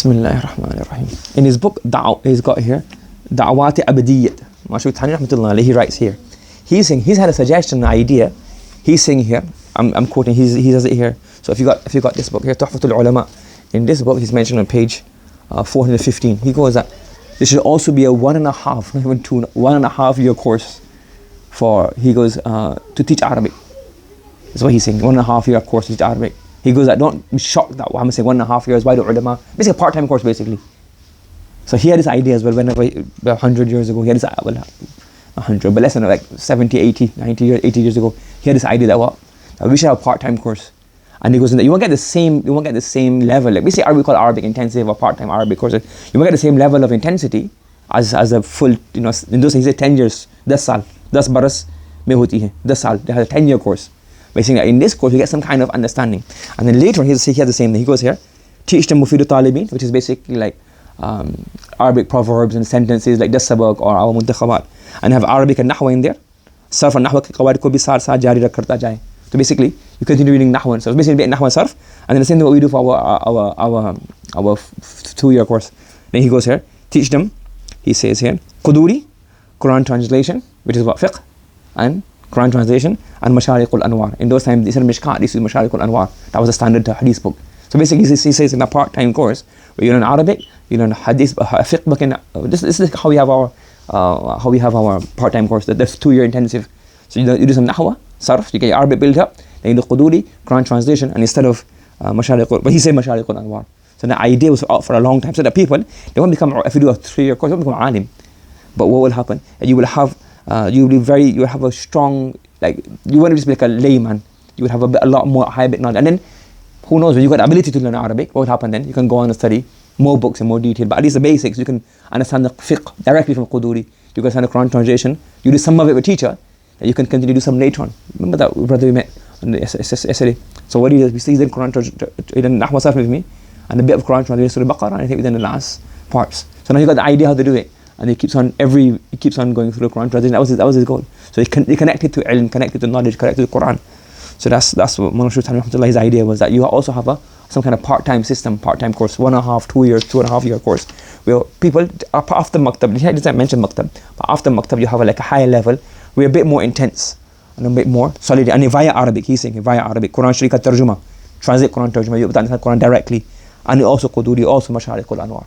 Bismillahir Rahmanir Rahim. In his book, he's got here, Da'awati Abadiyyat. Mashood Thani Rahmatullah, he writes here. He's saying, he's had a suggestion, an idea. He's saying here, I'm quoting, he has it here. So if you got this book here, Tuhfatul Ulama, in this book, he's mentioned on page 415. He goes that this should also be a 1.5, not even 2, 1.5 year course he goes, to teach Arabic. That's what he's saying, 1.5 year course to teach Arabic. He goes, don't be shocked that I'm saying 1.5 years, why do ulama? Basically a part-time course basically. So he had this idea as well, whenever, 100 years ago, he had this, well, 100, but less than like 70, 80, 90 years, 80 years ago, he had this idea that we should have a part-time course. And he goes, you won't get the same level, like we say we call Arabic intensive or part-time Arabic courses, you won't get the same level of intensity as a full, in those days he said 10 years, 10 saal, 10 baras mein hoti hai, 10 saal, they have a 10-year course. Basically, in this course, you get some kind of understanding. And then later on, he has the same thing. He goes here, teach them Mufidu Talibin, which is basically like Arabic proverbs and sentences like Das Sabak or Awa Muntakhabat. And have Arabic and Nahwa in there. Sarf and Nahwa ki qawaid ko bhi saar jari rakh karta jaye. So basically, you continue reading Nahwa and Sarf. Basically, Nahwa and Sarf. And then the same thing what we do for our 2-year course. Then he goes here, teach them, he says here, Quduri, Quran translation, which is what fiqh, and Quran translation, and Mashariqul Anwar. In those times, these are Mishkat, this is Mashariqul Anwar. That was a standard hadith book. So basically, he says in a part-time course, where you learn Arabic, you learn hadith, fiqh book, and this is how we have our part-time course. That's 2-year intensive. So you do some Nahwa, Sarf, you get your Arabic built up, then you do Quduri, Quran translation, and instead of Mashariqul, but he said Mashariqul Anwar. So the idea was out for a long time, so that people, they won't become, if you do a 3-year course, they won't become alim. But what will happen? You will have you have a strong, like, you won't just be like a layman. You would have a lot more high bit knowledge. And then, who knows, when you got the ability to learn Arabic, what would happen then? You can go on and study more books in more detail. But at least the basics, you can understand the fiqh directly from Quduri. You can understand the Quran translation. You do some of it with teacher, and you can continue to do some later on. Remember that brother we met on the yesterday? So what he does, he's in Quran he done Nahwa Sarf with me, and a bit of Quran translation, Surah Baqarah, and I think within the last parts. So now you got the idea how to do it. And he keeps on going through the Quran translation. That was his goal. So he connected to ilm, connected to knowledge, connected to Quran. So that's what Mashood Thani Rahmatullah's idea was, that you also have some kind of part-time system, part-time course, 1.5, 2 years, 2.5 year course, where people are after maktab. He didn't mention maktab, but after maktab you have like a higher level, we're a bit more intense and a bit more solid. And via Arabic, he's saying via Arabic, Quran Sharika Tarjuma, translate Quran Tarjuma, you understand Quran directly, and also Quduri, also Mashariqul Anwar.